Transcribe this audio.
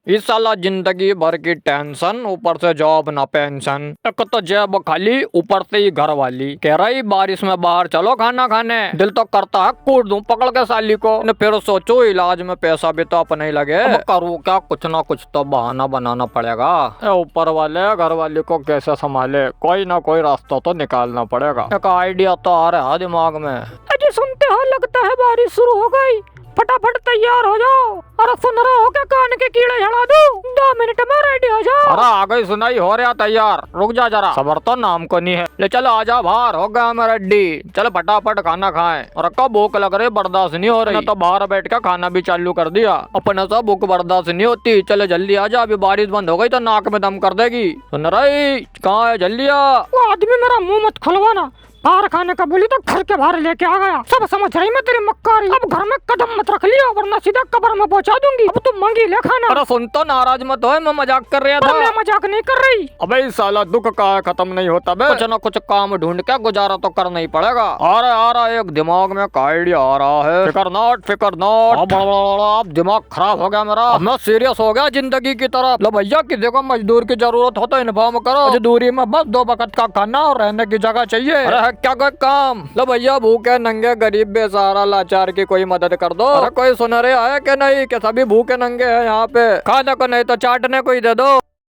इस साला जिंदगी भर की टेंशन, ऊपर से जॉब ना पेंशन, एक तो जेब खाली ऊपर से ही घर वाली कह रही बारिश में बाहर चलो खाना खाने। दिल तो करता है कूट दूं पकड़ के साली को, फिर सोचो इलाज में पैसा भी तो अपने ही लगे। अब करूँ क्या, कुछ ना कुछ तो बहाना बनाना पड़ेगा। ऊपर वाले घर वाली को कैसे संभाले, कोई ना कोई रास्ता तो निकालना पड़ेगा। एक आइडिया तो आ रहा है दिमाग में। अजी सुनते हो लगता है बारिश शुरू हो गई, फटाफट तैयार हो जाओ। अरे सुन रहे हो क्या, कान के कीड़े झड़ा दूं? 2 मिनट में रेडी हो जाओ। अरे आ गई सुनाई, हो रहा तैयार, रुक जा जरा, सबर तो नाम को नहीं है। ले चलो आजा बाहर, हो गया मैं रेडी, चल फटाफट खाना खाएं। और कब भूख लग रही, बर्दाश्त नहीं हो रही, तो बाहर बैठ के खाना भी चालू कर दिया। अपने से भूख बर्दाश्त नहीं होती, चले जल्दी आजा, अभी बारिश बंद हो गई तो नाक में दम कर देगी। सुन रही कहाँ है, जल्दी आ। वो आदमी मेरा मुंह मत खुलवाना, बाहर खाने का बोली तो घर के बाहर लेके आ गया। सब समझ रही मैं तेरी मक्कारी, अब घर में कदम मत रख लियो वरना सीधा कब्र में पहुंचा दूंगी। अब तुम मांगी ले खाना। अरे सुन तो, नाराज मत हो, मैं मजाक कर रहा था। मैं मजाक नहीं कर रही। अबे साला दुख का खत्म नहीं होता बे, कुछ न कुछ काम ढूंढ के गुजारा तो करना ही पड़ेगा। आ रहा एक दिमाग में का आइडिया आ रहा है। फिकर नॉट, अब दिमाग खराब हो गया मेरा, अब मैं सीरियस हो गया जिंदगी की तरफ। लो भैया किसी को मजदूर की जरूरत हो तो इन्फॉर्म करो, मजदूरी में बस 2 वक्त का खाना और रहने की जगह चाहिए। अरे है क्या कोई काम? लो भैया भूखे नंगे गरीब बेसहारा लाचार की कोई मदद कर दो। अरे कोई सुन रहे आए कि नहीं, कि सभी भूखे नंगे हैं यहाँ पे, खाने को नहीं तो चाटने को ही दे दो।